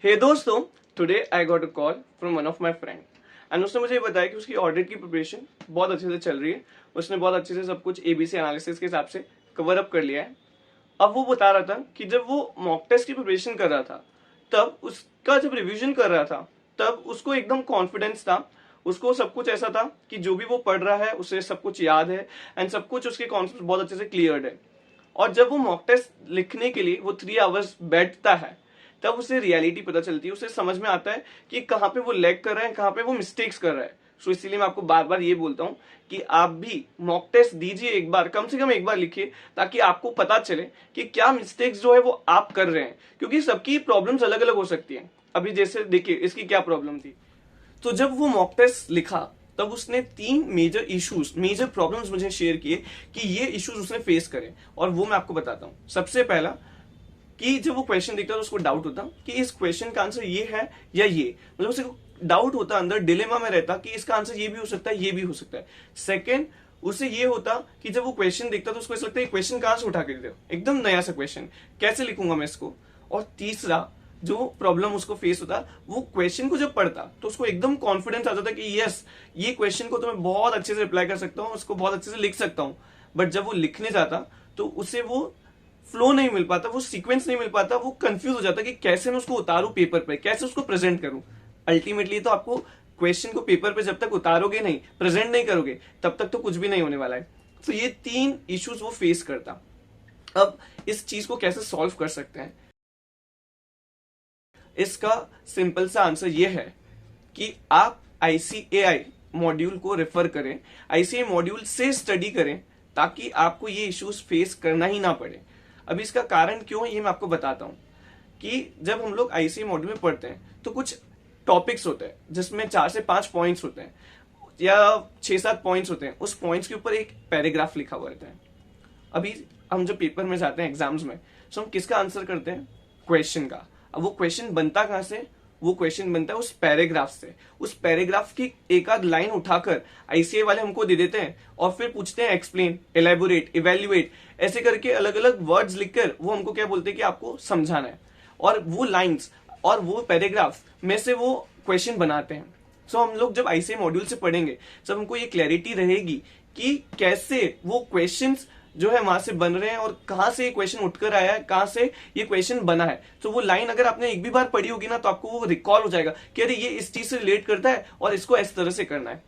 हे दोस्तों, today I got a call from one of my friend and उसने मुझे ये बताया कि उसकी ऑडिट की प्रिपरेशन बहुत अच्छे से चल रही है। उसने बहुत अच्छे से सब कुछ एबीसी एनालिसिस के हिसाब से कवर अप कर लिया है। अब वो बता रहा था कि जब वो मॉक टेस्ट की प्रिपरेशन कर रहा था, तब उसका जब रिवीजन कर रहा था, तब उसको एकदम कॉन्फिडेंस था। उसको सब कुछ ऐसा था कि जो भी वो पढ़ रहा है उसे सब कुछ याद है एंड सब कुछ उसके कॉन्सेप्ट बहुत अच्छे से क्लियर्ड है। और जब वो मॉक टेस्ट लिखने के लिए वो 3 आवर्स बैठता है, तब उसे रियलिटी पता चलती है। उसे समझ में आता है कि कहाँ पे वो लैग कर रहा है, कहाँ पे वो मिस्टेक्स कर रहा है। सो इसीलिए मैं आपको बार बार ये बोलता हूँ कि आप भी मॉक टेस्ट दीजिए, एक बार कम से कम एक बार लिखिए, ताकि आपको पता चले कि क्या मिस्टेक्स जो है वो आप कर रहे हैं, क्योंकि सबकी प्रॉब्लम्स अलग अलग हो सकती है। अभी जैसे देखिए इसकी क्या प्रॉब्लम थी। तो जब वो मॉक टेस्ट लिखा, तब उसने 3 मेजर प्रॉब्लम्स मुझे शेयर किए कि ये इश्यूज उसने फेस करे, और वो मैं आपको बताता हूँ। सबसे पहला कि जब वो क्वेश्चन देखता तो उसको डाउट होता कि इस क्वेश्चन का आंसर ये है या ये, मतलब उसे डाउट होता, अंदर डिलेमा में रहता कि इसका आंसर ये भी हो सकता है, ये भी हो सकता है। सेकंड, उसे ये होता कि जब वो क्वेश्चन देखता तो उसको ऐसा लगता है क्वेश्चन कहां से उठा के दे, एकदम नया सा क्वेश्चन, कैसे लिखूंगा मैं इसको। और तीसरा जो प्रॉब्लम उसको फेस होता, वो क्वेश्चन को जब पढ़ता तो उसको एकदम कॉन्फिडेंस आता था कि यस, ये क्वेश्चन को तो मैं बहुत अच्छे से रिप्लाई कर सकता हूँ, उसको बहुत अच्छे से लिख सकता हूँ। बट जब वो लिखने जाता तो उसे वो फ्लो नहीं मिल पाता, वो सीक्वेंस नहीं मिल पाता, वो कंफ्यूज हो जाता कि कैसे मैं उसको उतारूं पेपर पे, कैसे उसको प्रेजेंट करूं। अल्टीमेटली तो आपको क्वेश्चन को पेपर पे जब तक उतारोगे नहीं, प्रेजेंट नहीं करोगे, तब तक तो कुछ भी नहीं होने वाला है। तो ये 3 इश्यूज वो फेस करता। अब इस चीज को कैसे सॉल्व कर सकते हैं, इसका सिंपल सा आंसर ये है कि आप आईसीएआई मॉड्यूल को रेफर करें, आईसीएआई मॉड्यूल से स्टडी करें, ताकि आपको ये इश्यूज फेस करना ही ना पड़े। अभी इसका कारण क्यों है ये मैं आपको बताता हूं कि जब हम लोग आईसीएआई मॉड्यूल में पढ़ते हैं तो कुछ टॉपिक्स होते हैं जिसमें 4 से 5 पॉइंट्स होते हैं या 6-7 पॉइंट्स होते हैं। उस पॉइंट्स के ऊपर एक पैराग्राफ लिखा हुआ रहता है। अभी हम जब पेपर में जाते हैं एग्जाम्स में, तो हम किसका आंसर करते हैं? क्वेश्चन का। अब वो क्वेश्चन बनता कहां से? वो क्वेश्चन बनता है उस पैराग्राफ से। उस पैराग्राफ की एक आध लाइन उठाकर आईसीए वाले हमको दे देते हैं और फिर पूछते हैं एक्सप्लेन, एलेबोरेट, इवेल्युएट, ऐसे करके अलग अलग वर्ड्स लिखकर वो हमको क्या बोलते हैं कि आपको समझाना है। और वो लाइंस और वो पैराग्राफ में से वो क्वेश्चन बनाते हैं। सो हम लोग जब आईसीए मॉड्यूल से पढ़ेंगे, जब हमको ये क्लैरिटी रहेगी कि कैसे वो क्वेश्चंस जो है वहां से बन रहे हैं और कहां से ये क्वेश्चन उठकर आया है, कहां से ये क्वेश्चन बना है। तो वो लाइन अगर आपने एक भी बार पढ़ी होगी ना, तो आपको वो रिकॉल हो जाएगा कि अरे ये इस चीज से रिलेट करता है और इसको इस तरह से करना है,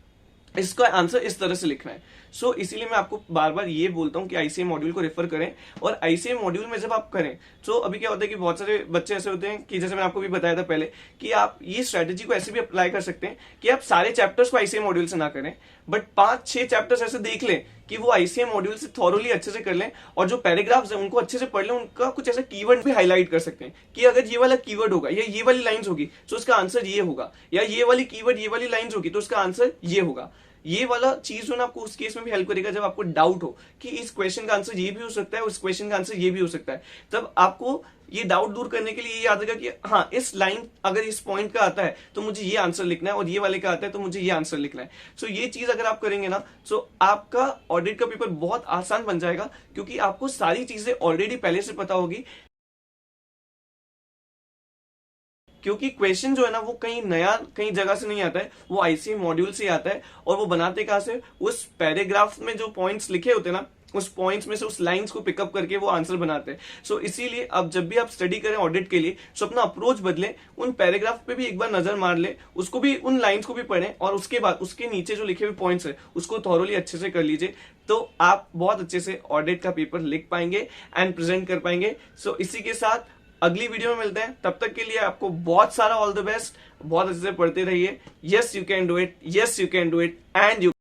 इसका आंसर इस तरह से लिखना है। सो इसीलिए मैं आपको बार बार ये बोलता हूं कि आईसीए मॉड्यूल को रेफर करें। और आईसीए मॉड्यूल में जब आप करें, तो अभी क्या होता है कि बहुत सारे बच्चे ऐसे होते हैं कि जैसे मैंने आपको भी बताया था पहले कि आप ये स्ट्रेटेजी को ऐसे भी अप्लाई कर सकते हैं कि आप सारे चैप्टर्स को आईसीए मॉड्यूल से ना करें, बट 5-6 चैप्टर्स ऐसे देख लें कि वो आईसीए मॉड्यूल से थॉरोली अच्छे से कर लें, और जो पैराग्राफ्स हैं उनको अच्छे से पढ़ लें। उनका कुछ ऐसा कीवर्ड भी हाईलाइट कर सकते हैं कि अगर ये वाला कीवर्ड होगा या ये वाली लाइंस होगी तो उसका आंसर ये होगा, या ये वाली कीवर्ड ये वाली लाइंस होगी तो उसका आंसर ये होगा। ये वाला चीज जो ना आपको उस केस में भी हेल्प करेगा जब आपको डाउट हो कि इस क्वेश्चन का आंसर ये भी हो सकता है, उस क्वेश्चन का आंसर ये भी हो सकता है। तब आपको ये डाउट दूर करने के लिए ये याद रहेगा कि हाँ, इस लाइन अगर इस पॉइंट का आता है तो मुझे ये आंसर लिखना है, और ये वाले का आता है तो मुझे ये आंसर लिखना है। सो ये चीज अगर आप करेंगे ना, तो आपका ऑडिट का पेपर बहुत आसान बन जाएगा, क्योंकि आपको सारी चीजें ऑलरेडी पहले से पता होगी। क्योंकि क्वेश्चन जो है ना वो कहीं नया कहीं जगह से नहीं आता है, वो आईसीए मॉड्यूल से आता है। और वो बनाते कहां से? उस पैराग्राफ में जो पॉइंट्स लिखे होते हैं ना, उस पॉइंट्स में से उस लाइंस को पिकअप करके वो आंसर बनाते हैं। सो इसीलिए अब जब भी आप स्टडी करें ऑडिट के लिए, तो अपना अप्रोच बदलें, उन पैराग्राफ पे भी एक बार नजर मार ले, उसको भी, उन लाइंस को भी पढ़ें, और उसके बाद उसके नीचे जो लिखे हुए पॉइंट्स है उसको थॉरोली अच्छे से कर लीजिए। तो आप बहुत अच्छे से ऑडिट का पेपर लिख पाएंगे एंड प्रेजेंट कर पाएंगे। सो इसी के साथ अगली वीडियो में मिलते हैं। तब तक के लिए आपको बहुत सारा ऑल द बेस्ट, बहुत अच्छे से पढ़ते रहिए। Yes you can do it, yes you can do it, and you